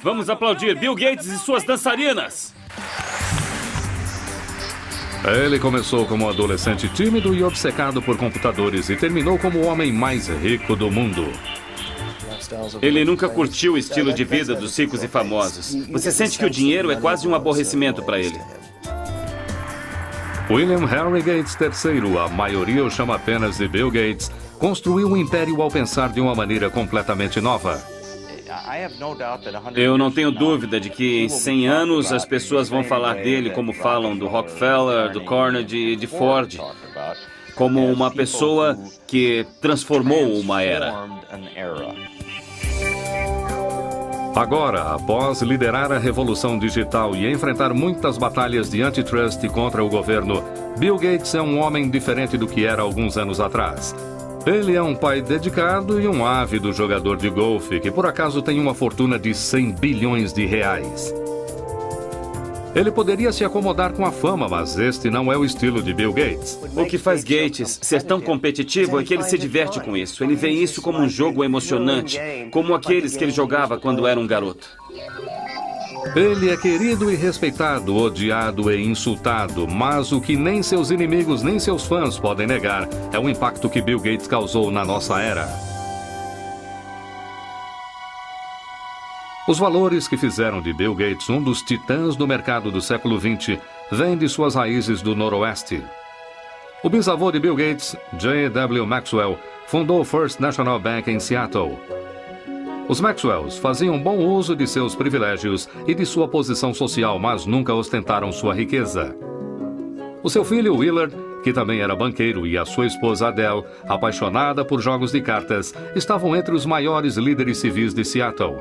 Vamos aplaudir Bill Gates e suas dançarinas. Ele começou como um adolescente tímido e obcecado por computadores e terminou como o homem mais rico do mundo. Ele nunca curtiu o estilo de vida dos ricos e famosos. Você sente que o dinheiro é quase um aborrecimento para ele. William Henry Gates III, a maioria o chama apenas de Bill Gates, construiu um império ao pensar de uma maneira completamente nova. Eu não tenho dúvida de que em 100 anos as pessoas vão falar dele como falam do Rockefeller, do Carnegie e de Ford, como uma pessoa que transformou uma era. Agora, após liderar a revolução digital e enfrentar muitas batalhas de antitrust contra o governo, Bill Gates é um homem diferente do que era alguns anos atrás. Ele é um pai dedicado e um ávido jogador de golfe que por acaso tem uma fortuna de 100 bilhões de reais. Ele poderia se acomodar com a fama, mas este não é o estilo de Bill Gates. O que faz Gates ser tão competitivo é que ele se diverte com isso. Ele vê isso como um jogo emocionante, como aqueles que ele jogava quando era um garoto. Ele é querido e respeitado, odiado e insultado, mas o que nem seus inimigos nem seus fãs podem negar é o impacto que Bill Gates causou na nossa era. Os valores que fizeram de Bill Gates um dos titãs do mercado do século XX vêm de suas raízes do Noroeste. O bisavô de Bill Gates, J. W. Maxwell, fundou o First National Bank em Seattle. Os Maxwells faziam bom uso de seus privilégios e de sua posição social, mas nunca ostentaram sua riqueza. O seu filho Willard, que também era banqueiro, e a sua esposa Adele, apaixonada por jogos de cartas, estavam entre os maiores líderes civis de Seattle.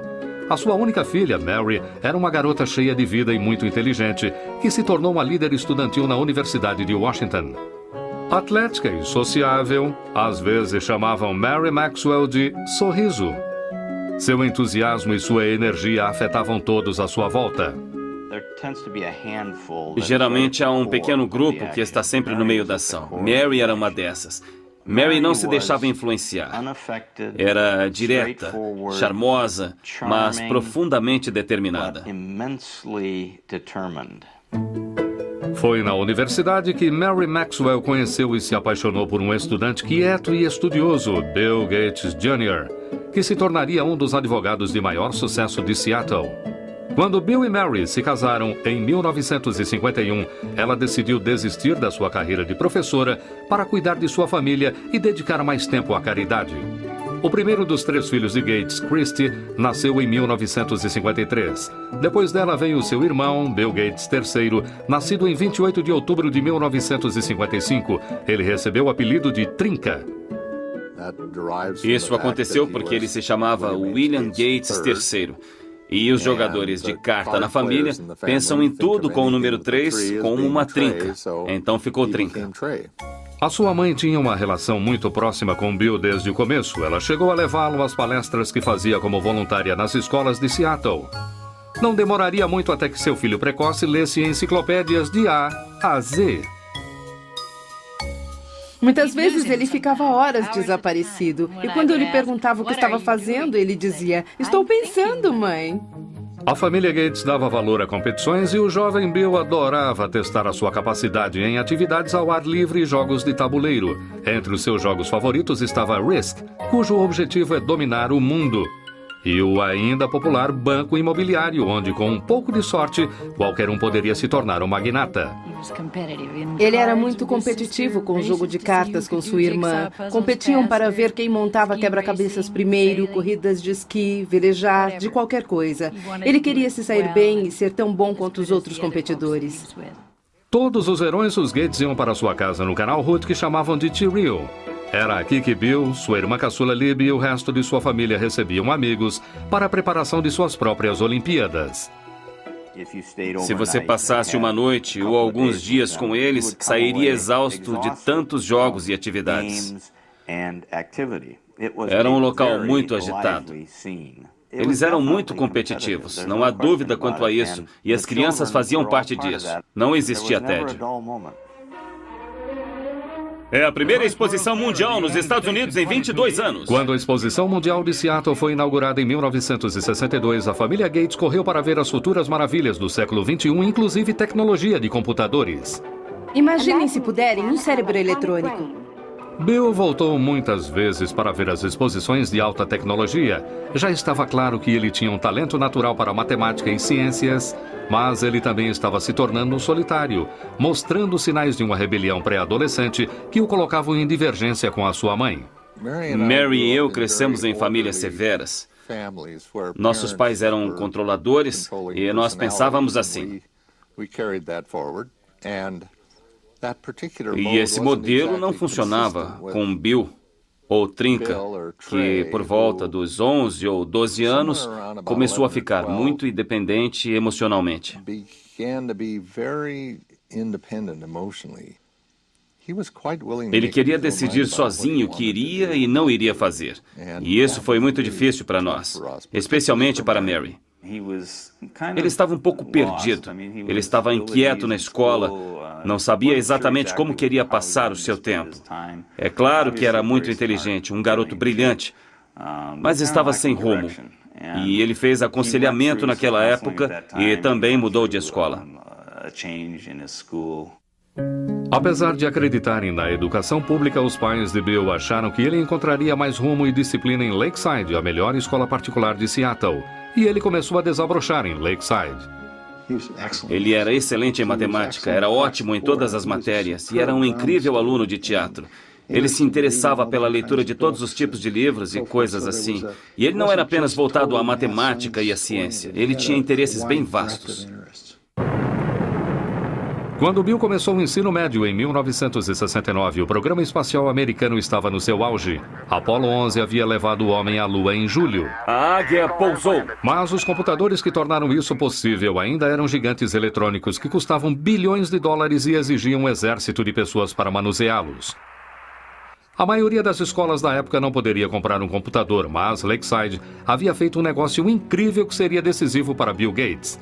A sua única filha, Mary, era uma garota cheia de vida e muito inteligente, que se tornou uma líder estudantil na Universidade de Washington. Atlética e sociável, às vezes chamavam Mary Maxwell de Sorriso. Seu entusiasmo e sua energia afetavam todos à sua volta. Geralmente há um pequeno grupo que está sempre no meio da ação. Mary era uma dessas. Mary não se deixava influenciar. Era direta, charmosa, mas profundamente determinada. Foi na universidade que Mary Maxwell conheceu e se apaixonou por um estudante quieto e estudioso, Bill Gates Jr., que se tornaria um dos advogados de maior sucesso de Seattle. Quando Bill e Mary se casaram em 1951, ela decidiu desistir da sua carreira de professora para cuidar de sua família e dedicar mais tempo à caridade. O primeiro dos 3 filhos de Gates, Christy, nasceu em 1953. Depois dela veio seu irmão, Bill Gates III, nascido em 28 de outubro de 1955. Ele recebeu o apelido de Trinca. Isso aconteceu porque ele se chamava William Gates III. E os jogadores de carta na família pensam em tudo com o número 3 como uma trinca. Então ficou Trinca. A sua mãe tinha uma relação muito próxima com Bill desde o começo. Ela chegou a levá-lo às palestras que fazia como voluntária nas escolas de Seattle. Não demoraria muito até que seu filho precoce lesse enciclopédias de A a Z. Muitas vezes ele ficava horas desaparecido. E quando eu lhe perguntava o que estava fazendo, ele dizia: "Estou pensando, mãe." A família Gates dava valor a competições e o jovem Bill adorava testar a sua capacidade em atividades ao ar livre e jogos de tabuleiro. Entre os seus jogos favoritos estava Risk, cujo objetivo é dominar o mundo. E o ainda popular Banco Imobiliário, onde com um pouco de sorte, qualquer um poderia se tornar um magnata. Ele era muito competitivo com o jogo de cartas com sua irmã. Competiam para ver quem montava quebra-cabeças primeiro, corridas de esqui, velejar, de qualquer coisa. Ele queria se sair bem e ser tão bom quanto os outros competidores. Todos os verões, os Gates iam para sua casa no canal Hood que chamavam de T-Real. Era aqui que Bill, sua irmã caçula Libby e o resto de sua família recebiam amigos para a preparação de suas próprias Olimpíadas. Se você passasse uma noite ou alguns dias com eles, sairia exausto de tantos jogos e atividades. Era um local muito agitado. Eles eram muito competitivos, não há dúvida quanto a isso, e as crianças faziam parte disso. Não existia tédio. É a primeira exposição mundial nos Estados Unidos em 22 anos. Quando a Exposição Mundial de Seattle foi inaugurada em 1962, a família Gates correu para ver as futuras maravilhas do século XXI, inclusive tecnologia de computadores. Imaginem, se puderem, um cérebro eletrônico. Bill voltou muitas vezes para ver as exposições de alta tecnologia. Já estava claro que ele tinha um talento natural para matemática e ciências, mas ele também estava se tornando solitário, mostrando sinais de uma rebelião pré-adolescente que o colocavam em divergência com a sua mãe. Mary e eu crescemos em famílias severas. Nossos pais eram controladores e nós pensávamos assim. E esse modelo não funcionava com Bill, ou Trinca, que por volta dos 11 ou 12 anos começou a ficar muito independente emocionalmente. Ele queria decidir sozinho o que iria e não iria fazer. E isso foi muito difícil para nós, especialmente para Mary. Ele estava um pouco perdido. Ele estava inquieto na escola, não sabia exatamente como queria passar o seu tempo. É claro que era muito inteligente, um garoto brilhante, mas estava sem rumo. E ele fez aconselhamento naquela época e também mudou de escola. Apesar de acreditarem na educação pública, os pais de Bill acharam que ele encontraria mais rumo e disciplina em Lakeside, a melhor escola particular de Seattle. E ele começou a desabrochar em Lakeside. Ele era excelente em matemática, era ótimo em todas as matérias e era um incrível aluno de teatro. Ele se interessava pela leitura de todos os tipos de livros e coisas assim. E ele não era apenas voltado à matemática e à ciência. Ele tinha interesses bem vastos. Quando Bill começou o ensino médio em 1969, o programa espacial americano estava no seu auge. Apollo 11 havia levado o homem à Lua em julho. A águia pousou. Mas os computadores que tornaram isso possível ainda eram gigantes eletrônicos que custavam bilhões de dólares e exigiam um exército de pessoas para manuseá-los. A maioria das escolas da época não poderia comprar um computador, mas Lakeside havia feito um negócio incrível que seria decisivo para Bill Gates.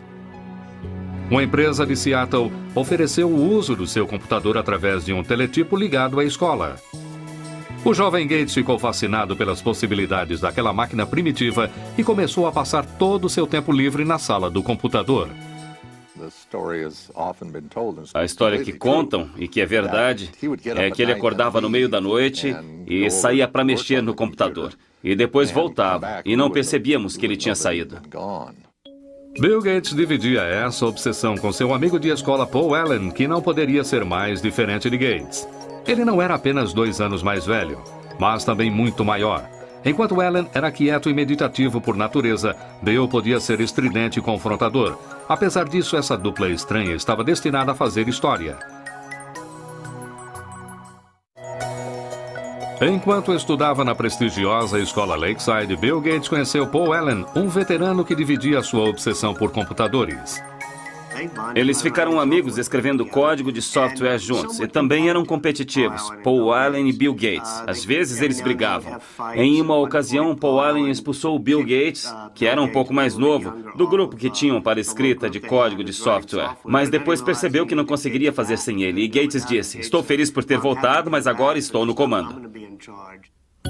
Uma empresa de Seattle ofereceu o uso do seu computador através de um teletipo ligado à escola. O jovem Gates ficou fascinado pelas possibilidades daquela máquina primitiva e começou a passar todo o seu tempo livre na sala do computador. A história que contam, e que é verdade, é que ele acordava no meio da noite e saía para mexer no computador. E depois voltava, e não percebíamos que ele tinha saído. Bill Gates dividia essa obsessão com seu amigo de escola Paul Allen, que não poderia ser mais diferente de Gates. Ele não era apenas 2 anos mais velho, mas também muito maior. Enquanto Allen era quieto e meditativo por natureza, Bill podia ser estridente e confrontador. Apesar disso, essa dupla estranha estava destinada a fazer história. Enquanto estudava na prestigiosa escola Lakeside, Bill Gates conheceu Paul Allen, um veterano que dividia sua obsessão por computadores. Eles ficaram amigos escrevendo código de software juntos e também eram competitivos, Paul Allen e Bill Gates. Às vezes eles brigavam. Em uma ocasião, Paul Allen expulsou o Bill Gates, que era um pouco mais novo, do grupo que tinham para escrita de código de software. Mas depois percebeu que não conseguiria fazer sem ele e Gates disse: "Estou feliz por ter voltado, mas agora estou no comando."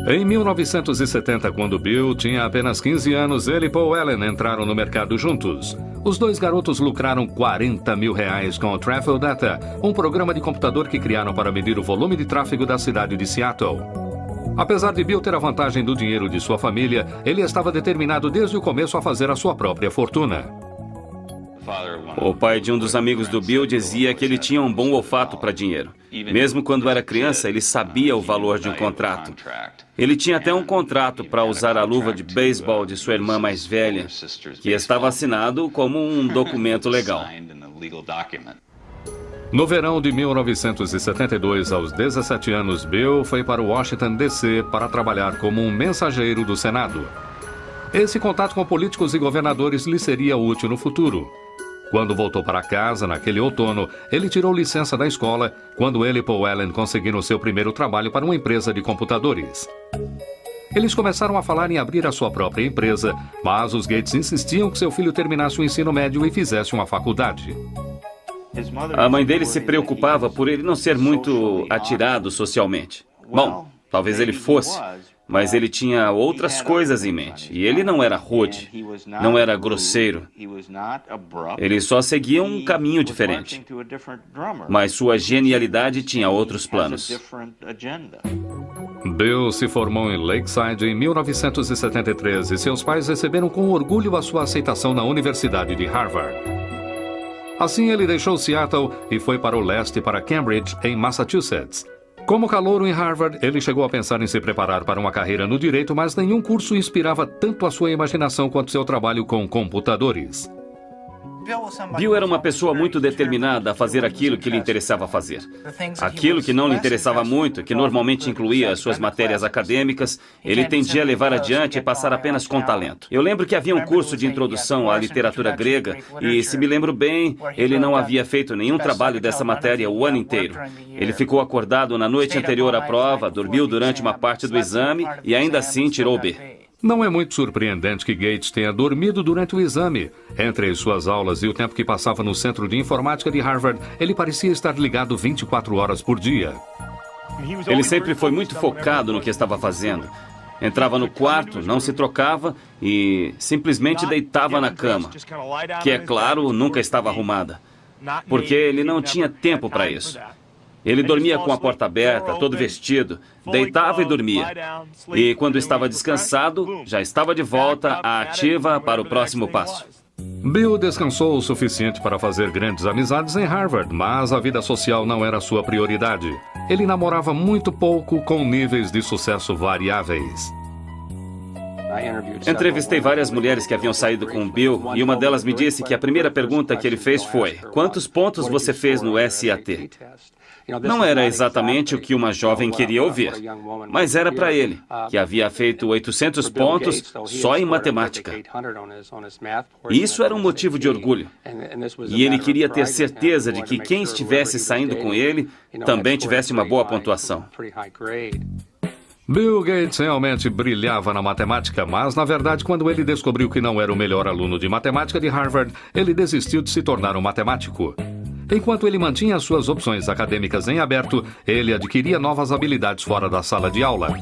Em 1970, quando Bill tinha apenas 15 anos, ele e Paul Allen entraram no mercado juntos. Os dois garotos lucraram R$40 mil com o Traffic Data, um programa de computador que criaram para medir o volume de tráfego da cidade de Seattle. Apesar de Bill ter a vantagem do dinheiro de sua família, ele estava determinado desde o começo a fazer a sua própria fortuna. O pai de um dos amigos do Bill dizia que ele tinha um bom olfato para dinheiro. Mesmo quando era criança, ele sabia o valor de um contrato. Ele tinha até um contrato para usar a luva de beisebol de sua irmã mais velha, que estava assinado como um documento legal. No verão de 1972, aos 17 anos, Bill foi para Washington, D.C. para trabalhar como um mensageiro do Senado. Esse contato com políticos e governadores lhe seria útil no futuro. Quando voltou para casa, naquele outono, ele tirou licença da escola, quando ele e Paul Allen conseguiram seu primeiro trabalho para uma empresa de computadores. Eles começaram a falar em abrir a sua própria empresa, mas os Gates insistiam que seu filho terminasse o ensino médio e fizesse uma faculdade. A mãe dele se preocupava por ele não ser muito atirado socialmente. Bom, talvez ele fosse, mas ele tinha outras coisas em mente. E ele não era rude, não era grosseiro. Ele só seguia um caminho diferente. Mas sua genialidade tinha outros planos. Bill se formou em Lakeside em 1973 e seus pais receberam com orgulho a sua aceitação na Universidade de Harvard. Assim, ele deixou Seattle e foi para o leste para Cambridge, em Massachusetts. Como calouro em Harvard, ele chegou a pensar em se preparar para uma carreira no direito, mas nenhum curso inspirava tanto a sua imaginação quanto seu trabalho com computadores. Bill era uma pessoa muito determinada a fazer aquilo que lhe interessava fazer. Aquilo que não lhe interessava muito, que normalmente incluía suas matérias acadêmicas, ele tendia a levar adiante e passar apenas com talento. Eu lembro que havia um curso de introdução à literatura grega e, se me lembro bem, ele não havia feito nenhum trabalho dessa matéria o ano inteiro. Ele ficou acordado na noite anterior à prova, dormiu durante uma parte do exame e ainda assim tirou B. Não é muito surpreendente que Gates tenha dormido durante o exame. Entre as suas aulas e o tempo que passava no Centro de Informática de Harvard, ele parecia estar ligado 24 horas por dia. Ele sempre foi muito focado no que estava fazendo. Entrava no quarto, não se trocava e simplesmente deitava na cama, que, é claro, nunca estava arrumada, porque ele não tinha tempo para isso. Ele dormia com a porta aberta, todo vestido, deitava e dormia. E quando estava descansado, já estava de volta à ativa para o próximo passo. Bill descansou o suficiente para fazer grandes amizades em Harvard, mas a vida social não era sua prioridade. Ele namorava muito pouco, com níveis de sucesso variáveis. Entrevistei várias mulheres que haviam saído com o Bill e uma delas me disse que a primeira pergunta que ele fez foi: quantos pontos você fez no SAT? Não era exatamente o que uma jovem queria ouvir, mas era para ele, que havia feito 800 pontos só em matemática. Isso era um motivo de orgulho. E ele queria ter certeza de que quem estivesse saindo com ele também tivesse uma boa pontuação. Bill Gates realmente brilhava na matemática, mas, na verdade, quando ele descobriu que não era o melhor aluno de matemática de Harvard, ele desistiu de se tornar um matemático. Enquanto ele mantinha suas opções acadêmicas em aberto, ele adquiria novas habilidades fora da sala de aula.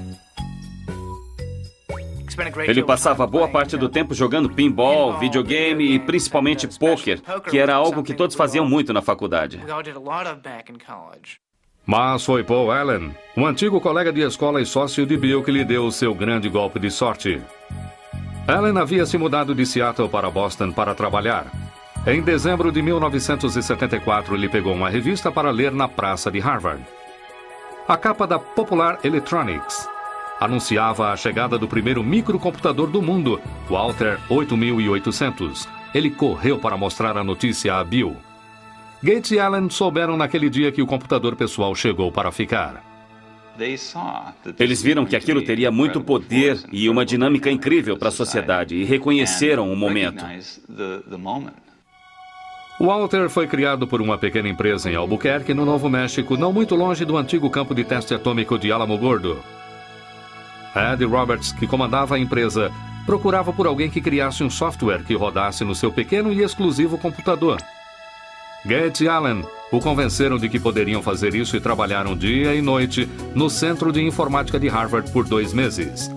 Ele passava boa parte do tempo jogando pinball, videogame e principalmente pôquer, que era algo que todos faziam muito na faculdade. Mas foi Paul Allen, um antigo colega de escola e sócio de Bill, que lhe deu o seu grande golpe de sorte. Allen havia se mudado de Seattle para Boston para trabalhar. Em dezembro de 1974, ele pegou uma revista para ler na praça de Harvard. A capa da Popular Electronics anunciava a chegada do primeiro microcomputador do mundo, o Altair 8800. Ele correu para mostrar a notícia a Bill. Gates e Allen souberam naquele dia que o computador pessoal chegou para ficar. Eles viram que aquilo teria muito poder e uma dinâmica incrível para a sociedade e reconheceram o momento. O Altair foi criado por uma pequena empresa em Albuquerque, no Novo México, não muito longe do antigo campo de teste atômico de Alamogordo. Ed Roberts, que comandava a empresa, procurava por alguém que criasse um software que rodasse no seu pequeno e exclusivo computador. Gates e Allen o convenceram de que poderiam fazer isso e trabalharam dia e noite no Centro de Informática de Harvard por 2 meses.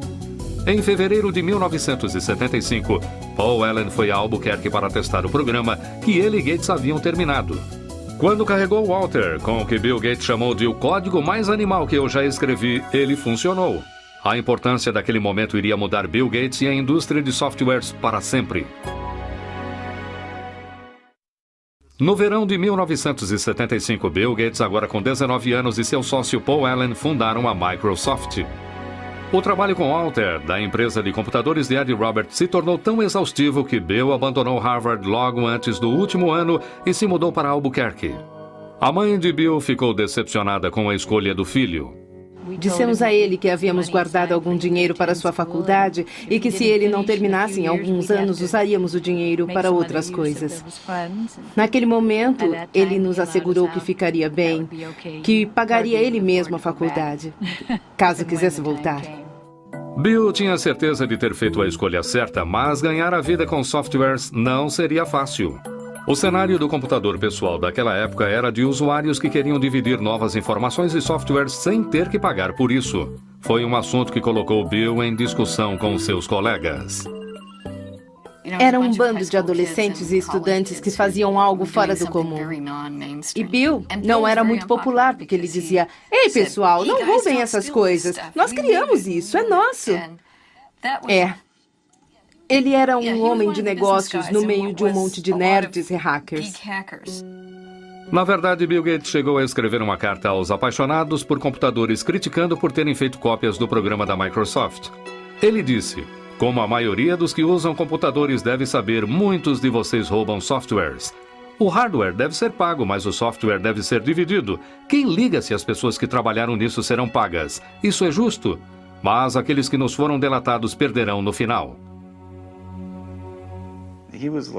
Em fevereiro de 1975, Paul Allen foi a Albuquerque para testar o programa que ele e Gates haviam terminado. Quando carregou o Altair, com o que Bill Gates chamou de o código mais animal que eu já escrevi, ele funcionou. A importância daquele momento iria mudar Bill Gates e a indústria de softwares para sempre. No verão de 1975, Bill Gates, agora com 19 anos, e seu sócio Paul Allen fundaram a Microsoft. O trabalho com Altair, da empresa de computadores de Ed Roberts, se tornou tão exaustivo que Bill abandonou Harvard logo antes do último ano e se mudou para Albuquerque. A mãe de Bill ficou decepcionada com a escolha do filho. Dissemos a ele que havíamos guardado algum dinheiro para sua faculdade e que se ele não terminasse em alguns anos, usaríamos o dinheiro para outras coisas. Naquele momento, ele nos assegurou que ficaria bem, que pagaria ele mesmo a faculdade, caso quisesse voltar. Bill tinha certeza de ter feito a escolha certa, mas ganhar a vida com softwares não seria fácil. O cenário do computador pessoal daquela época era de usuários que queriam dividir novas informações e softwares sem ter que pagar por isso. Foi um assunto que colocou Bill em discussão com seus colegas. Era um bando de adolescentes e estudantes que faziam algo fora do comum. E Bill não era muito popular, porque ele dizia: "Ei, pessoal, não roubem essas coisas. Nós criamos isso, é nosso." Ele era um homem de negócios no meio de um monte de nerds e hackers. Na verdade, Bill Gates chegou a escrever uma carta aos apaixonados por computadores criticando por terem feito cópias do programa da Microsoft. Ele disse: "Como a maioria dos que usam computadores deve saber, muitos de vocês roubam softwares. O hardware deve ser pago, mas o software deve ser dividido. Quem liga se as pessoas que trabalharam nisso serão pagas? Isso é justo? Mas aqueles que nos foram delatados perderão no final."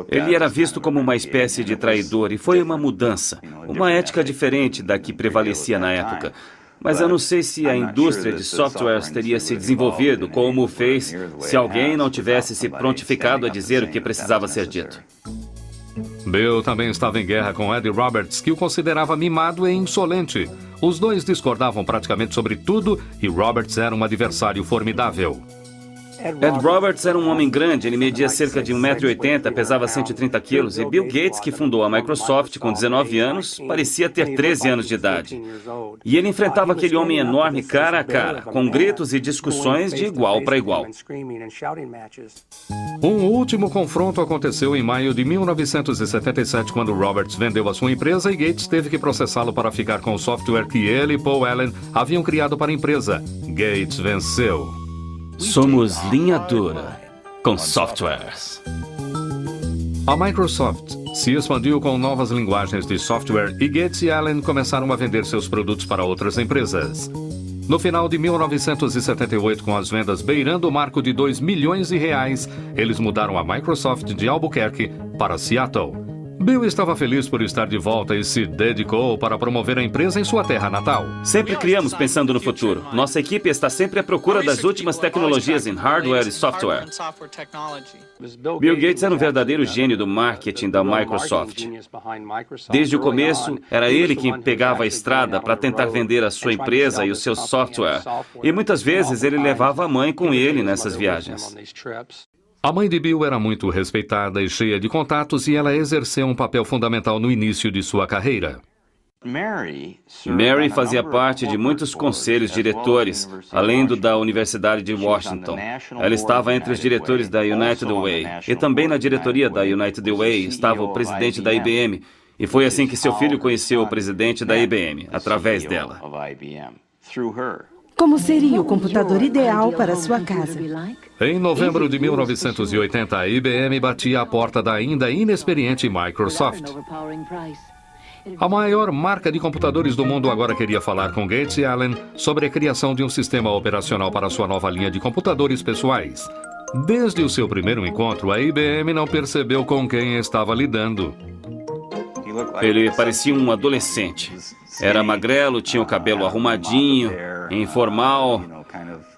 Ele era visto como uma espécie de traidor e foi uma mudança, uma ética diferente da que prevalecia na época. Mas eu não sei se a indústria de softwares teria se desenvolvido como fez se alguém não tivesse se prontificado a dizer o que precisava ser dito. Bill também estava em guerra com Ed Roberts, que o considerava mimado e insolente. Os dois discordavam praticamente sobre tudo e Roberts era um adversário formidável. Ed Roberts era um homem grande, ele media cerca de 1,80 m, pesava 130 quilos, e Bill Gates, que fundou a Microsoft com 19 anos, parecia ter 13 anos de idade. E ele enfrentava aquele homem enorme cara a cara, com gritos e discussões de igual para igual. Um último confronto aconteceu em maio de 1977, quando Roberts vendeu a sua empresa e Gates teve que processá-lo para ficar com o software que ele e Paul Allen haviam criado para a empresa. Gates venceu. Somos linha dura com softwares. A Microsoft se expandiu com novas linguagens de software e Gates e Allen começaram a vender seus produtos para outras empresas. No final de 1978, com as vendas beirando o marco de R$2 milhões, eles mudaram a Microsoft de Albuquerque para Seattle. Bill estava feliz por estar de volta e se dedicou para promover a empresa em sua terra natal. Sempre criamos pensando no futuro. Nossa equipe está sempre à procura das últimas tecnologias em hardware e software. Bill Gates era um verdadeiro gênio do marketing da Microsoft. Desde o começo, era ele quem pegava a estrada para tentar vender a sua empresa e o seu software. E muitas vezes ele levava a mãe com ele nessas viagens. A mãe de Bill era muito respeitada e cheia de contatos e ela exerceu um papel fundamental no início de sua carreira. Mary fazia parte de muitos conselhos diretores, além do da Universidade de Washington. Ela estava entre os diretores da United Way e também na diretoria da United Way estava o presidente da IBM. E foi assim que seu filho conheceu o presidente da IBM, através dela. Como seria o computador ideal para sua casa? Em novembro de 1980, a IBM batia a porta da ainda inexperiente Microsoft. A maior marca de computadores do mundo agora queria falar com Gates e Allen sobre a criação de um sistema operacional para sua nova linha de computadores pessoais. Desde o seu primeiro encontro, a IBM não percebeu com quem estava lidando. Ele parecia um adolescente. Era magrelo, tinha o cabelo arrumadinho, informal,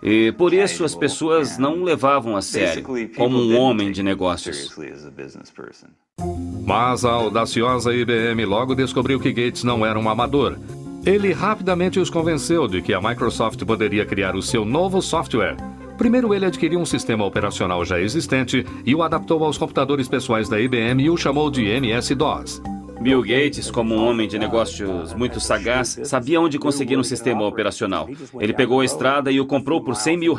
e por isso as pessoas não o levavam a sério, como um homem de negócios. Mas a audaciosa IBM logo descobriu que Gates não era um amador. Ele rapidamente os convenceu de que a Microsoft poderia criar o seu novo software. Primeiro, ele adquiriu um sistema operacional já existente e o adaptou aos computadores pessoais da IBM e o chamou de MS-DOS. Bill Gates, como um homem de negócios muito sagaz, sabia onde conseguir um sistema operacional. Ele pegou a estrada e o comprou por R$100 mil.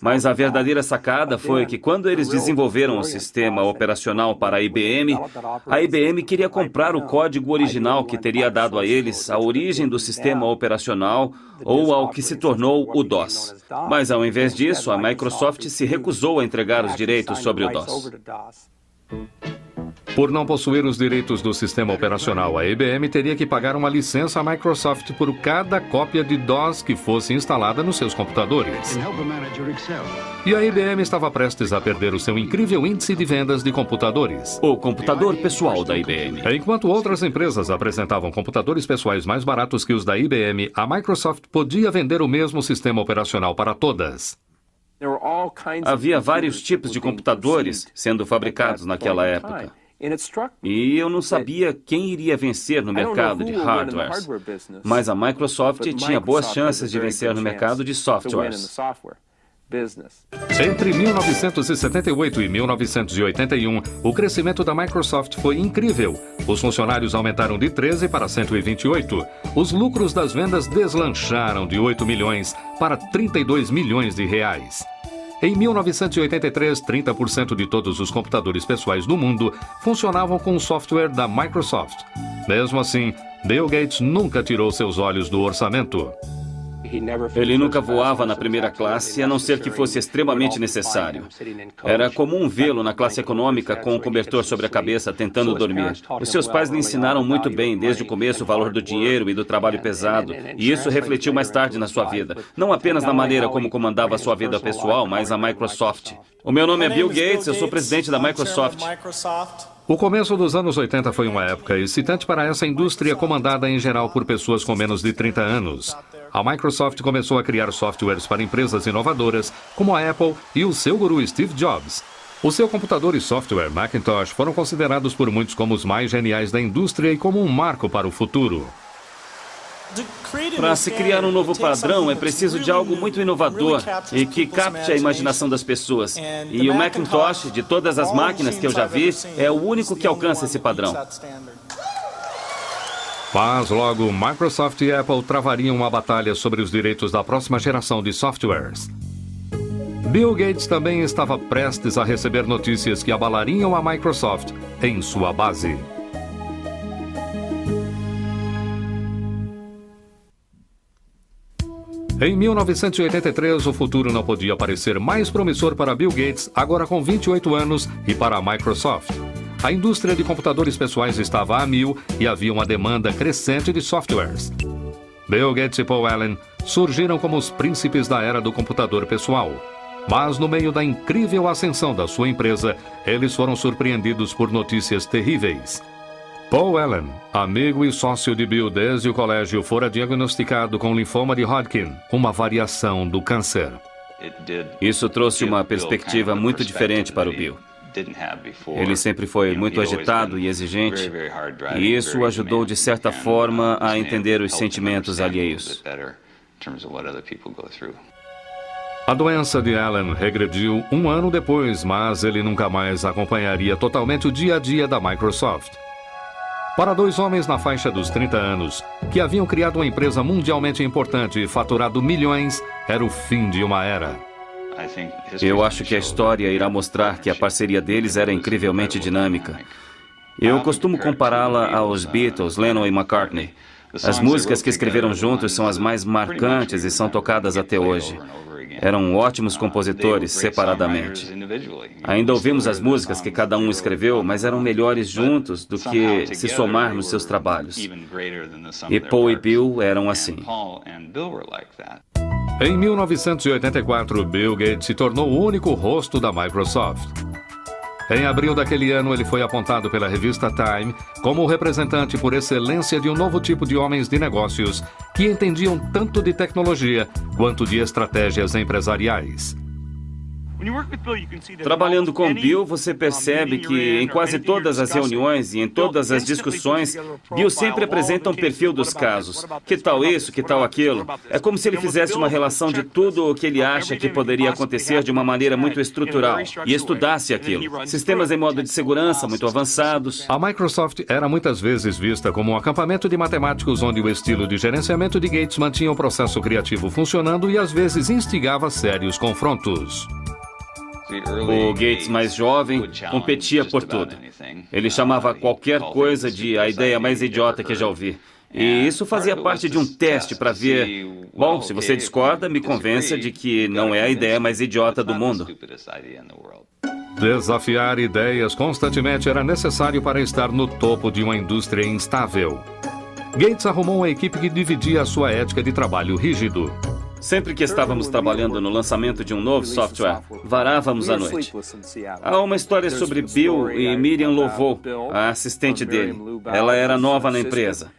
Mas a verdadeira sacada foi que quando eles desenvolveram o sistema operacional para a IBM queria comprar o código original que teria dado a eles a origem do sistema operacional ou ao que se tornou o DOS. Mas ao invés disso, a Microsoft se recusou a entregar os direitos sobre o DOS. Por não possuir os direitos do sistema operacional, a IBM teria que pagar uma licença à Microsoft por cada cópia de DOS que fosse instalada nos seus computadores. E a IBM estava prestes a perder o seu incrível índice de vendas de computadores. O computador pessoal da IBM. Enquanto outras empresas apresentavam computadores pessoais mais baratos que os da IBM, a Microsoft podia vender o mesmo sistema operacional para todas. Havia vários tipos de computadores sendo fabricados naquela época. E eu não sabia quem iria vencer no mercado de hardwares, mas a Microsoft tinha boas chances de vencer no mercado de softwares. Entre 1978 e 1981, o crescimento da Microsoft foi incrível. Os funcionários aumentaram de 13 para 128. Os lucros das vendas deslancharam de 8 milhões para 32 milhões de reais. Em 1983, 30% de todos os computadores pessoais do mundo funcionavam com o software da Microsoft. Mesmo assim, Bill Gates nunca tirou seus olhos do orçamento. Ele nunca voava na primeira classe, a não ser que fosse extremamente necessário. Era comum vê-lo na classe econômica com um cobertor sobre a cabeça, tentando dormir. Os seus pais lhe ensinaram muito bem, desde o começo, o valor do dinheiro e do trabalho pesado, e isso refletiu mais tarde na sua vida. Não apenas na maneira como comandava a sua vida pessoal, mas a Microsoft. O meu nome é Bill Gates, eu sou presidente da Microsoft. O começo dos anos 80 foi uma época excitante para essa indústria comandada em geral por pessoas com menos de 30 anos. A Microsoft começou a criar softwares para empresas inovadoras, como a Apple e o seu guru Steve Jobs. O seu computador e software Macintosh foram considerados por muitos como os mais geniais da indústria e como um marco para o futuro. Para se criar um novo padrão, é preciso de algo muito inovador e que capte a imaginação das pessoas. E o Macintosh, de todas as máquinas que eu já vi, é o único que alcança esse padrão. Mas logo, Microsoft e Apple travariam uma batalha sobre os direitos da próxima geração de softwares. Bill Gates também estava prestes a receber notícias que abalariam a Microsoft em sua base. Em 1983, o futuro não podia parecer mais promissor para Bill Gates, agora com 28 anos, e para a Microsoft. A indústria de computadores pessoais estava a mil e havia uma demanda crescente de softwares. Bill Gates e Paul Allen surgiram como os príncipes da era do computador pessoal. Mas no meio da incrível ascensão da sua empresa, eles foram surpreendidos por notícias terríveis. Paul Allen, amigo e sócio de Bill desde o colégio, fora diagnosticado com linfoma de Hodgkin, uma variação do câncer. Isso trouxe uma perspectiva muito diferente para o Bill. Ele sempre foi muito agitado e exigente, e isso o ajudou de certa forma a entender os sentimentos alheios. A doença de Allen regrediu um ano depois, mas ele nunca mais acompanharia totalmente o dia a dia da Microsoft. Para dois homens na faixa dos 30 anos, que haviam criado uma empresa mundialmente importante e faturado milhões, era o fim de uma era. Eu acho que a história irá mostrar que a parceria deles era incrivelmente dinâmica. Eu costumo compará-la aos Beatles, Lennon e McCartney. As músicas que escreveram juntos são as mais marcantes e são tocadas até hoje. Eram ótimos compositores separadamente. Ainda ouvimos as músicas que cada um escreveu, mas eram melhores juntos do que se somar nos seus trabalhos. E Paul e Bill eram assim. Em 1984, Bill Gates se tornou o único rosto da Microsoft. Em abril daquele ano, ele foi apontado pela revista Time como o representante por excelência de um novo tipo de homens de negócios que entendiam tanto de tecnologia quanto de estratégias empresariais. Trabalhando com Bill, você percebe que em quase todas as reuniões e em todas as discussões, Bill sempre apresenta um perfil dos casos. Que tal isso, que tal aquilo? É como se ele fizesse uma relação de tudo o que ele acha que poderia acontecer de uma maneira muito estrutural e estudasse aquilo. Sistemas em modo de segurança muito avançados. A Microsoft era muitas vezes vista como um acampamento de matemáticos onde o estilo de gerenciamento de Gates mantinha o processo criativo funcionando e às vezes instigava sérios confrontos. O Gates mais jovem competia por tudo. Ele chamava qualquer coisa de a ideia mais idiota que já ouvi. E isso fazia parte de um teste para ver, bom, se você discorda, me convença de que não é a ideia mais idiota do mundo. Desafiar ideias constantemente era necessário para estar no topo de uma indústria instável. Gates arrumou uma equipe que dividia a sua ética de trabalho rígido. Sempre que estávamos trabalhando no lançamento de um novo software, varávamos à noite. Há uma história sobre Bill e Miriam Lovo, a assistente dele. Ela era nova na empresa.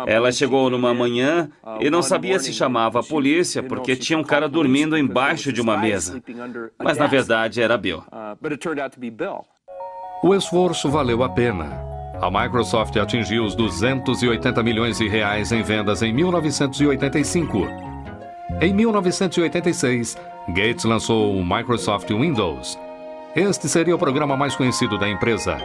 Ela chegou numa manhã e não sabia se chamava a polícia porque tinha um cara dormindo embaixo de uma mesa. Mas na verdade era Bill. O esforço valeu a pena. A Microsoft atingiu os 280 milhões de reais em vendas em 1985. Em 1986, Gates lançou o Microsoft Windows. Este seria o programa mais conhecido da empresa.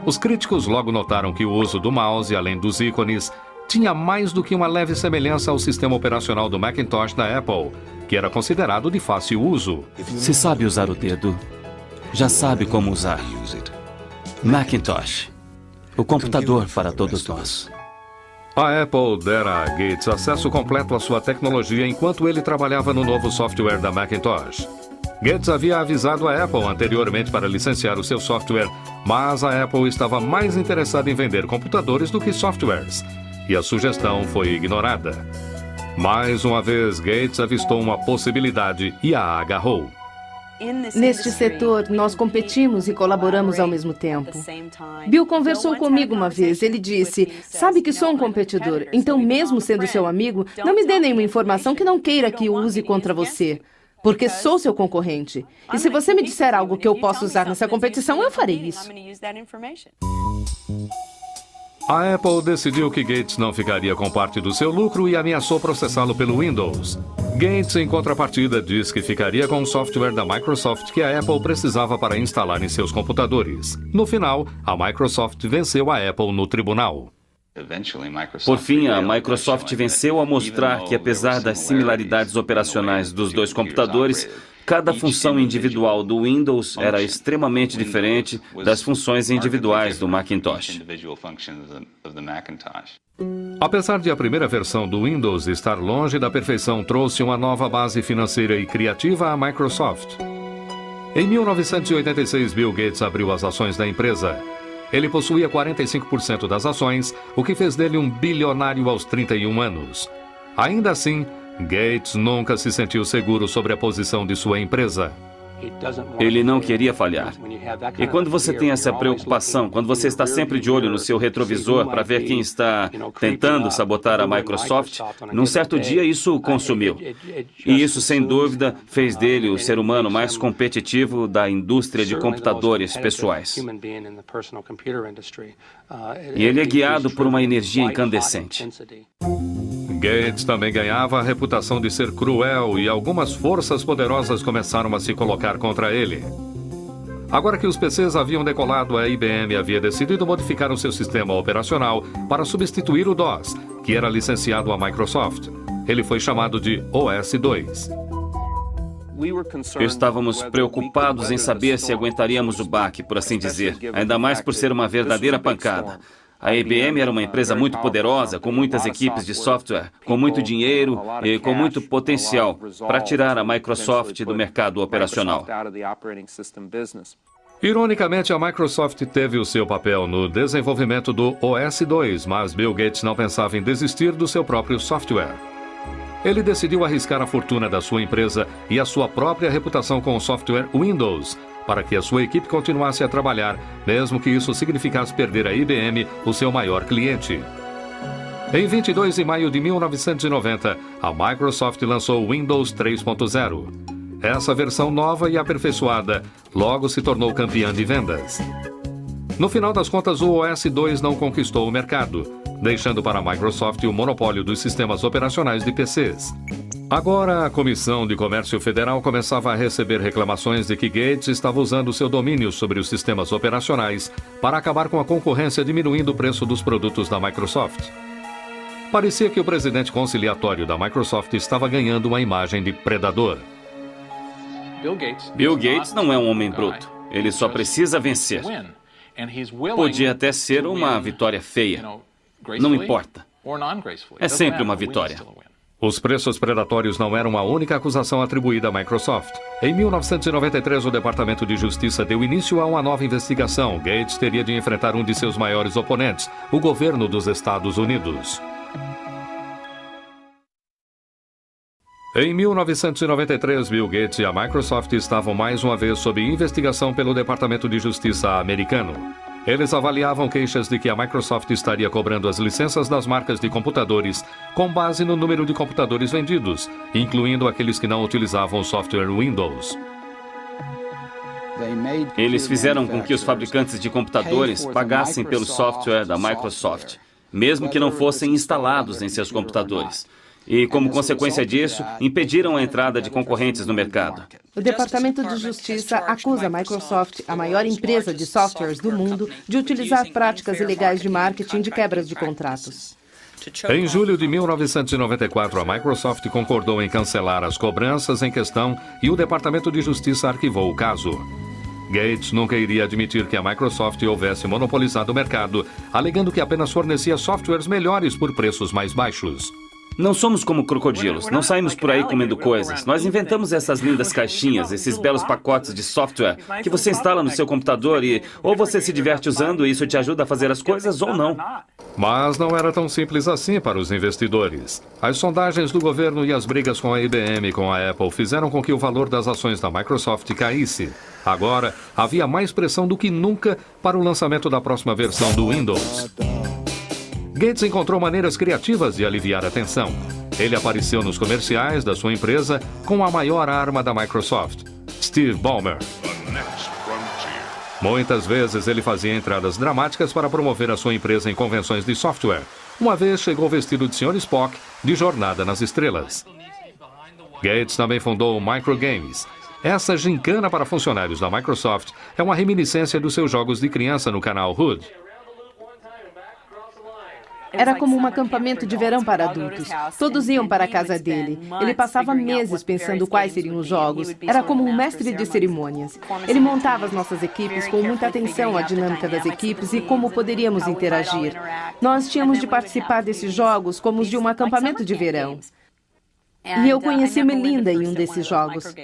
Os críticos logo notaram que o uso do mouse, além dos ícones, tinha mais do que uma leve semelhança ao sistema operacional do Macintosh da Apple, que era considerado de fácil uso. Se sabe usar o dedo, já sabe como usar. Macintosh, o computador para todos nós. A Apple dera a Gates acesso completo à sua tecnologia enquanto ele trabalhava no novo software da Macintosh. Gates havia avisado a Apple anteriormente para licenciar o seu software, mas a Apple estava mais interessada em vender computadores do que softwares, e a sugestão foi ignorada. Mais uma vez, Gates avistou uma possibilidade e a agarrou. Neste setor, nós competimos e colaboramos ao mesmo tempo. Bill conversou comigo uma vez. Ele disse, sabe que sou um competidor, então mesmo sendo seu amigo, não me dê nenhuma informação que não queira que use contra você, porque sou seu concorrente. E se você me disser algo que eu possa usar nessa competição, eu farei isso. A Apple decidiu que Gates não ficaria com parte do seu lucro e ameaçou processá-lo pelo Windows. Gates, em contrapartida, diz que ficaria com o software da Microsoft que a Apple precisava para instalar em seus computadores. No final, a Microsoft venceu a Apple no tribunal. Por fim, a Microsoft venceu ao mostrar que, apesar das similaridades operacionais dos dois computadores, cada função individual do Windows era extremamente diferente das funções individuais do Macintosh. Apesar de a primeira versão do Windows estar longe da perfeição, trouxe uma nova base financeira e criativa à Microsoft. Em 1986, Bill Gates abriu as ações da empresa. Ele possuía 45% das ações, o que fez dele um bilionário aos 31 anos. Ainda assim, Gates nunca se sentiu seguro sobre a posição de sua empresa. Ele não queria falhar. E quando você tem essa preocupação, quando você está sempre de olho no seu retrovisor para ver quem está tentando sabotar a Microsoft, num certo dia isso o consumiu. E isso, sem dúvida, fez dele o ser humano mais competitivo da indústria de computadores pessoais. E ele é guiado por uma energia incandescente. Gates também ganhava a reputação de ser cruel e algumas forças poderosas começaram a se colocar contra ele. Agora que os PCs haviam decolado, a IBM havia decidido modificar o seu sistema operacional para substituir o DOS, que era licenciado à Microsoft. Ele foi chamado de OS/2. Estávamos preocupados em saber se aguentaríamos o baque, por assim dizer, ainda mais por ser uma verdadeira pancada. A IBM era uma empresa muito poderosa, com muitas equipes de software, com muito dinheiro e com muito potencial para tirar a Microsoft do mercado operacional. Ironicamente, a Microsoft teve o seu papel no desenvolvimento do OS/2, mas Bill Gates não pensava em desistir do seu próprio software. Ele decidiu arriscar a fortuna da sua empresa e a sua própria reputação com o software Windows, para que a sua equipe continuasse a trabalhar, mesmo que isso significasse perder a IBM, o seu maior cliente. Em 22 de maio de 1990, a Microsoft lançou o Windows 3.0. Essa versão nova e aperfeiçoada logo se tornou campeã de vendas. No final das contas, o OS/2 não conquistou o mercado, deixando para a Microsoft o monopólio dos sistemas operacionais de PCs. Agora, a Comissão de Comércio Federal começava a receber reclamações de que Gates estava usando seu domínio sobre os sistemas operacionais para acabar com a concorrência, diminuindo o preço dos produtos da Microsoft. Parecia que o presidente conciliatório da Microsoft estava ganhando uma imagem de predador. Bill Gates não é um homem bruto. Ele só precisa vencer. Podia até ser uma vitória feia. Não importa. É sempre uma vitória. Os preços predatórios não eram a única acusação atribuída à Microsoft. Em 1993, o Departamento de Justiça deu início a uma nova investigação. Gates teria de enfrentar um de seus maiores oponentes, o governo dos Estados Unidos. Em 1993, Bill Gates e a Microsoft estavam mais uma vez sob investigação pelo Departamento de Justiça americano. Eles avaliavam queixas de que a Microsoft estaria cobrando as licenças das marcas de computadores com base no número de computadores vendidos, incluindo aqueles que não utilizavam o software Windows. Eles fizeram com que os fabricantes de computadores pagassem pelo software da Microsoft, mesmo que não fossem instalados em seus computadores. E, como consequência disso, impediram a entrada de concorrentes no mercado. O Departamento de Justiça acusa a Microsoft, a maior empresa de softwares do mundo, de utilizar práticas ilegais de marketing de quebras de contratos. Em julho de 1994, a Microsoft concordou em cancelar as cobranças em questão e o Departamento de Justiça arquivou o caso. Gates nunca iria admitir que a Microsoft houvesse monopolizado o mercado, alegando que apenas fornecia softwares melhores por preços mais baixos. Não somos como crocodilos, não saímos por aí comendo coisas. Nós inventamos essas lindas caixinhas, esses belos pacotes de software que você instala no seu computador e ou você se diverte usando e isso te ajuda a fazer as coisas ou não. Mas não era tão simples assim para os investidores. As sondagens do governo e as brigas com a IBM e com a Apple fizeram com que o valor das ações da Microsoft caísse. Agora, havia mais pressão do que nunca para o lançamento da próxima versão do Windows. Gates encontrou maneiras criativas de aliviar a tensão. Ele apareceu nos comerciais da sua empresa com a maior arma da Microsoft, Steve Ballmer. Muitas vezes ele fazia entradas dramáticas para promover a sua empresa em convenções de software. Uma vez chegou vestido de Sr. Spock, de Jornada nas Estrelas. Gates também fundou o Microgames. Essa gincana para funcionários da Microsoft é uma reminiscência dos seus jogos de criança no canal Hood. Era como um acampamento de verão para adultos. Todos iam para a casa dele. Ele passava meses pensando quais seriam os jogos. Era como um mestre de cerimônias. Ele montava as nossas equipes com muita atenção à dinâmica das equipes e como poderíamos interagir. Nós tínhamos de participar desses jogos como os de um acampamento de verão. E eu conheci Melinda em um desses jogos.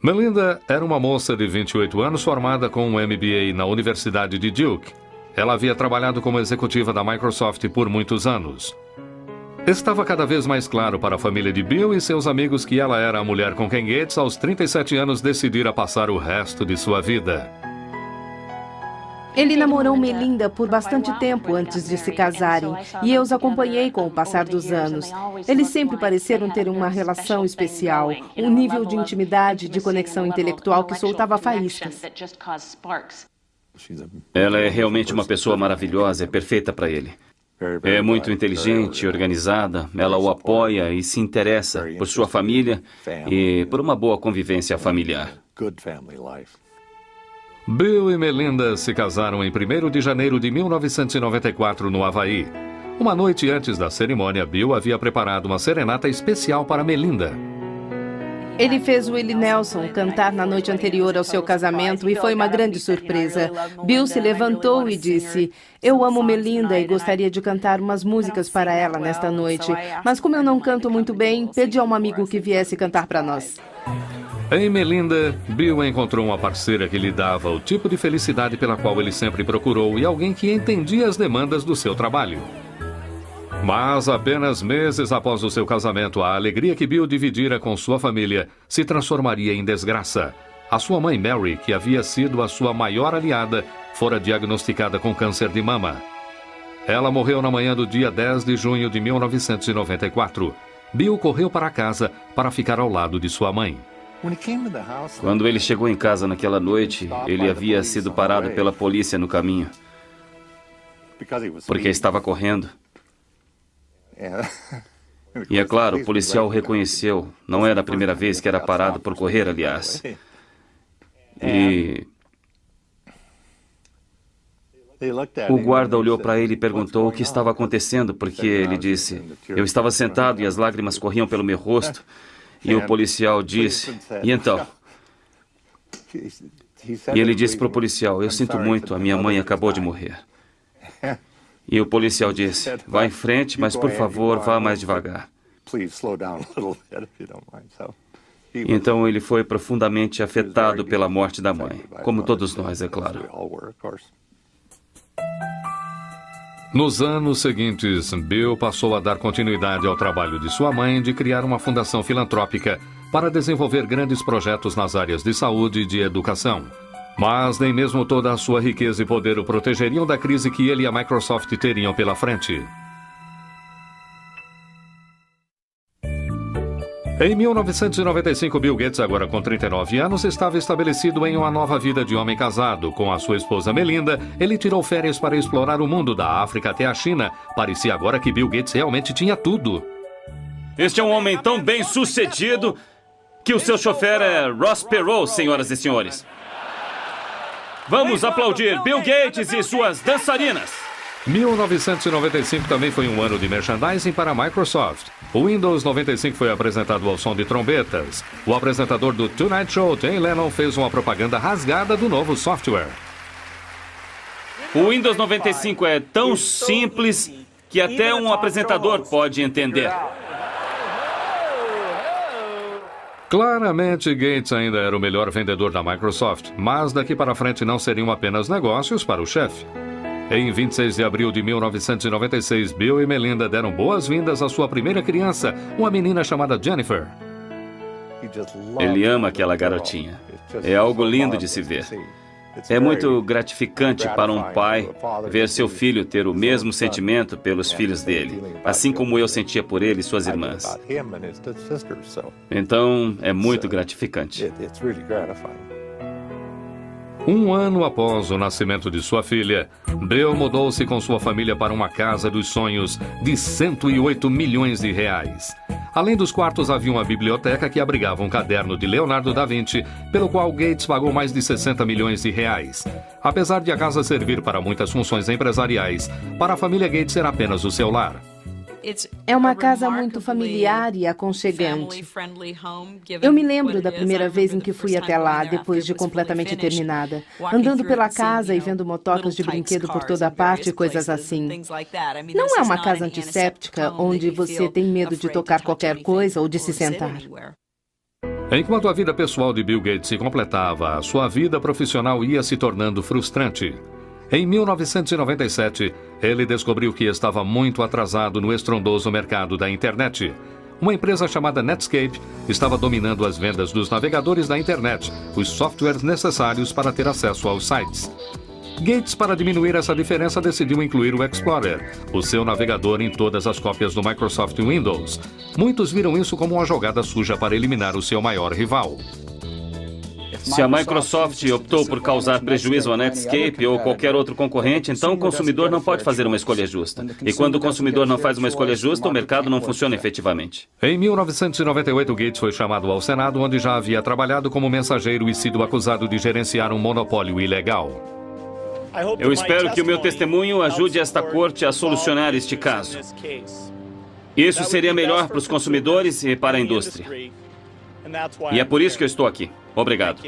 Melinda era uma moça de 28 anos formada com um MBA na Universidade de Duke. Ela havia trabalhado como executiva da Microsoft por muitos anos. Estava cada vez mais claro para a família de Bill e seus amigos que ela era a mulher com quem Gates, aos 37 anos, decidira passar o resto de sua vida. Ele namorou Melinda por bastante tempo antes de se casarem, e eu os acompanhei com o passar dos anos. Eles sempre pareceram ter uma relação especial, um nível de intimidade, de conexão intelectual que soltava faíscas. Ela é realmente uma pessoa maravilhosa, é perfeita para ele. É muito inteligente, organizada, ela o apoia e se interessa por sua família e por uma boa convivência familiar. Bill e Melinda se casaram em 1º de janeiro de 1994 no Havaí. Uma noite antes da cerimônia, Bill havia preparado uma serenata especial para Melinda. Ele fez Willie Nelson cantar na noite anterior ao seu casamento e foi uma grande surpresa. Bill se levantou e disse: "Eu amo Melinda e gostaria de cantar umas músicas para ela nesta noite, mas como eu não canto muito bem, pedi a um amigo que viesse cantar para nós." Em Melinda, Bill encontrou uma parceira que lhe dava o tipo de felicidade pela qual ele sempre procurou e alguém que entendia as demandas do seu trabalho. Mas apenas meses após o seu casamento, a alegria que Bill dividira com sua família se transformaria em desgraça. A sua mãe Mary, que havia sido a sua maior aliada, fora diagnosticada com câncer de mama. Ela morreu na manhã do dia 10 de junho de 1994. Bill correu para casa para ficar ao lado de sua mãe. Quando ele chegou em casa naquela noite, ele havia sido parado pela polícia no caminho, porque estava correndo. E é claro, o policial o reconheceu. Não era a primeira vez que era parado por correr, aliás. E o guarda olhou para ele e perguntou o que estava acontecendo, porque ele disse: "Eu estava sentado e as lágrimas corriam pelo meu rosto." E o policial disse: "E então?" E ele disse para o policial: "Eu sinto muito, a minha mãe acabou de morrer." E o policial disse: "Vá em frente, mas por favor, vá mais devagar." Então ele foi profundamente afetado pela morte da mãe, como todos nós, é claro. Nos anos seguintes, Bill passou a dar continuidade ao trabalho de sua mãe de criar uma fundação filantrópica para desenvolver grandes projetos nas áreas de saúde e de educação. Mas nem mesmo toda a sua riqueza e poder o protegeriam da crise que ele e a Microsoft teriam pela frente. Em 1995, Bill Gates, agora com 39 anos, estava estabelecido em uma nova vida de homem casado. Com a sua esposa Melinda, ele tirou férias para explorar o mundo da África até a China. Parecia agora que Bill Gates realmente tinha tudo. Este é um homem tão bem sucedido que o seu chofer é Ross Perot, senhoras e senhores. Vamos aplaudir Bill Gates e suas dançarinas. 1995 também foi um ano de merchandising para a Microsoft. O Windows 95 foi apresentado ao som de trombetas. O apresentador do Tonight Show, Jay Leno, fez uma propaganda rasgada do novo software. O Windows 95 é tão simples que até um apresentador pode entender. Claramente, Gates ainda era o melhor vendedor da Microsoft, mas daqui para frente não seriam apenas negócios para o chefe. Em 26 de abril de 1996, Bill e Melinda deram boas-vindas à sua primeira criança, uma menina chamada Jennifer. Ele ama aquela garotinha. É algo lindo de se ver. É muito gratificante para um pai ver seu filho ter o mesmo sentimento pelos filhos dele, assim como eu sentia por ele e suas irmãs. Então, é muito gratificante. Um ano após o nascimento de sua filha, Bill mudou-se com sua família para uma casa dos sonhos de 108 milhões de reais. Além dos quartos, havia uma biblioteca que abrigava um caderno de Leonardo da Vinci, pelo qual Gates pagou mais de 60 milhões de reais. Apesar de a casa servir para muitas funções empresariais, para a família Gates era apenas o seu lar. É uma casa muito familiar e aconchegante. Eu me lembro da primeira vez em que fui até lá, depois de completamente terminada, andando pela casa e vendo motocas de brinquedo por toda parte e coisas assim. Não é uma casa antisséptica onde você tem medo de tocar qualquer coisa ou de se sentar. Enquanto a vida pessoal de Bill Gates se completava, a sua vida profissional ia se tornando frustrante. Em 1997, ele descobriu que estava muito atrasado no estrondoso mercado da internet. Uma empresa chamada Netscape estava dominando as vendas dos navegadores da internet, os softwares necessários para ter acesso aos sites. Gates, para diminuir essa diferença, decidiu incluir o Explorer, o seu navegador, em todas as cópias do Microsoft Windows. Muitos viram isso como uma jogada suja para eliminar o seu maior rival. Se a Microsoft optou por causar prejuízo à Netscape ou qualquer outro concorrente, então o consumidor não pode fazer uma escolha justa. E quando o consumidor não faz uma escolha justa, o mercado não funciona efetivamente. Em 1998, Gates foi chamado ao Senado, onde já havia trabalhado como mensageiro e sido acusado de gerenciar um monopólio ilegal. Eu espero que o meu testemunho ajude esta corte a solucionar este caso. Isso seria melhor para os consumidores e para a indústria. E é por isso que eu estou aqui. Obrigado.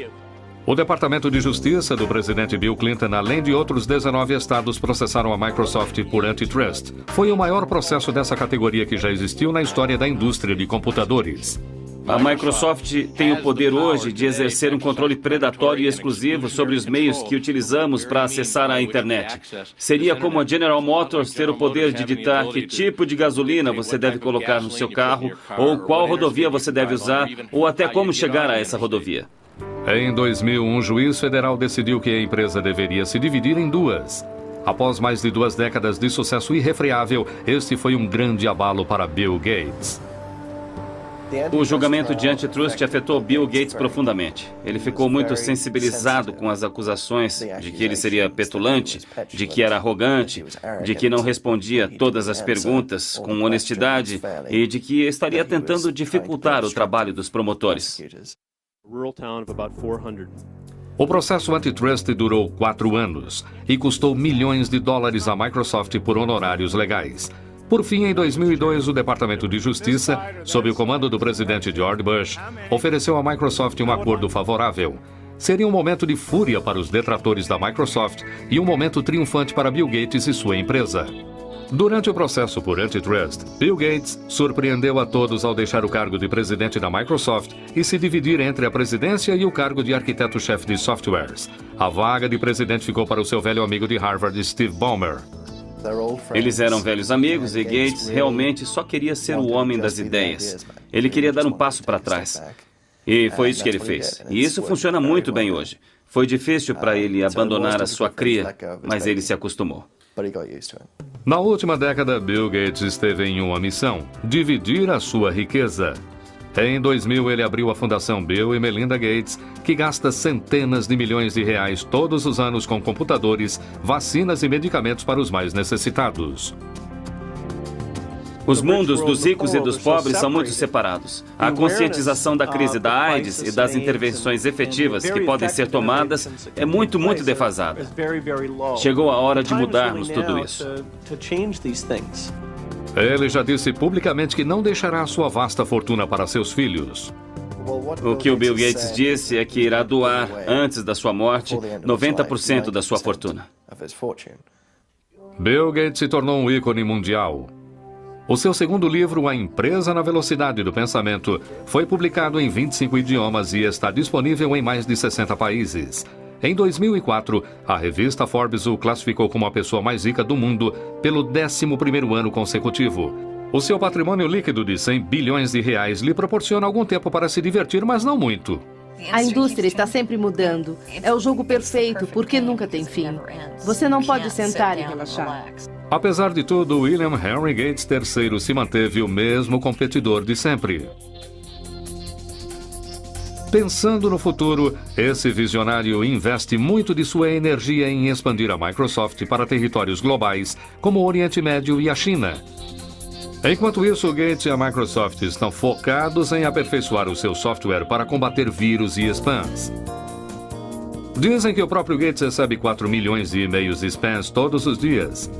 O Departamento de Justiça do presidente Bill Clinton, além de outros 19 estados, processaram a Microsoft por antitrust. Foi o maior processo dessa categoria que já existiu na história da indústria de computadores. A Microsoft tem o poder hoje de exercer um controle predatório e exclusivo sobre os meios que utilizamos para acessar a internet. Seria como a General Motors ter o poder de ditar que tipo de gasolina você deve colocar no seu carro, ou qual rodovia você deve usar, ou até como chegar a essa rodovia. Em 2000, um juiz federal decidiu que a empresa deveria se dividir em duas. Após mais de 2 décadas de sucesso irrefreável, este foi um grande abalo para Bill Gates. O julgamento de antitrust afetou Bill Gates profundamente. Ele ficou muito sensibilizado com as acusações de que ele seria petulante, de que era arrogante, de que não respondia todas as perguntas com honestidade e de que estaria tentando dificultar o trabalho dos promotores. O processo antitrust durou 4 anos e custou milhões de dólares à Microsoft por honorários legais. Por fim, em 2002, o Departamento de Justiça, sob o comando do presidente George Bush, ofereceu à Microsoft um acordo favorável. Seria um momento de fúria para os detratores da Microsoft e um momento triunfante para Bill Gates e sua empresa. Durante o processo por antitrust, Bill Gates surpreendeu a todos ao deixar o cargo de presidente da Microsoft e se dividir entre a presidência e o cargo de arquiteto-chefe de softwares. A vaga de presidente ficou para o seu velho amigo de Harvard, Steve Ballmer. Eles eram velhos amigos e Gates realmente só queria ser o homem das ideias. Ele queria dar um passo para trás. E foi isso que ele fez. E isso funciona muito bem hoje. Foi difícil para ele abandonar a sua cria, mas ele se acostumou. Na última década, Bill Gates esteve em uma missão: dividir a sua riqueza. Em 2000, ele abriu a Fundação Bill e Melinda Gates, que gasta centenas de milhões de reais todos os anos com computadores, vacinas e medicamentos para os mais necessitados. Os mundos dos ricos e dos pobres são muito separados. A conscientização da crise da AIDS e das intervenções efetivas que podem ser tomadas é muito defasada. Chegou a hora de mudarmos tudo isso. Ele já disse publicamente que não deixará sua vasta fortuna para seus filhos. O que o Bill Gates disse é que irá doar, antes da sua morte, 90% da sua fortuna. Bill Gates se tornou um ícone mundial. O seu segundo livro, A Empresa na Velocidade do Pensamento, foi publicado em 25 idiomas e está disponível em mais de 60 países. Em 2004, a revista Forbes o classificou como a pessoa mais rica do mundo pelo 11º ano consecutivo. O seu patrimônio líquido de 100 bilhões de reais lhe proporciona algum tempo para se divertir, mas não muito. A indústria está sempre mudando. É o jogo perfeito, porque nunca tem fim. Você não pode sentar e relaxar. Apesar de tudo, William Henry Gates III se manteve o mesmo competidor de sempre. Pensando no futuro, esse visionário investe muito de sua energia em expandir a Microsoft para territórios globais, como o Oriente Médio e a China. Enquanto isso, Gates e a Microsoft estão focados em aperfeiçoar o seu software para combater vírus e spams. Dizem que o próprio Gates recebe 4 milhões de e-mails de spams todos os dias.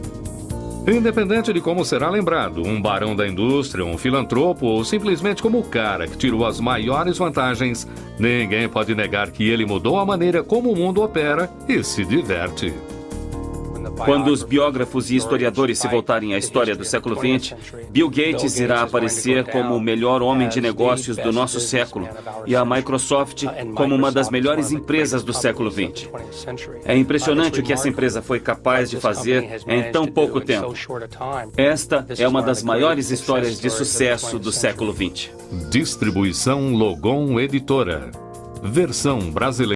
Independente de como será lembrado, um barão da indústria, um filantropo ou simplesmente como o cara que tirou as maiores vantagens, ninguém pode negar que ele mudou a maneira como o mundo opera e se diverte. Quando os biógrafos e historiadores se voltarem à história do século XX, Bill Gates irá aparecer como o melhor homem de negócios do nosso século e a Microsoft como uma das melhores empresas do século XX. É impressionante o que essa empresa foi capaz de fazer em tão pouco tempo. Esta é uma das maiores histórias de sucesso do século XX. Distribuição Logon Editora. Versão brasileira.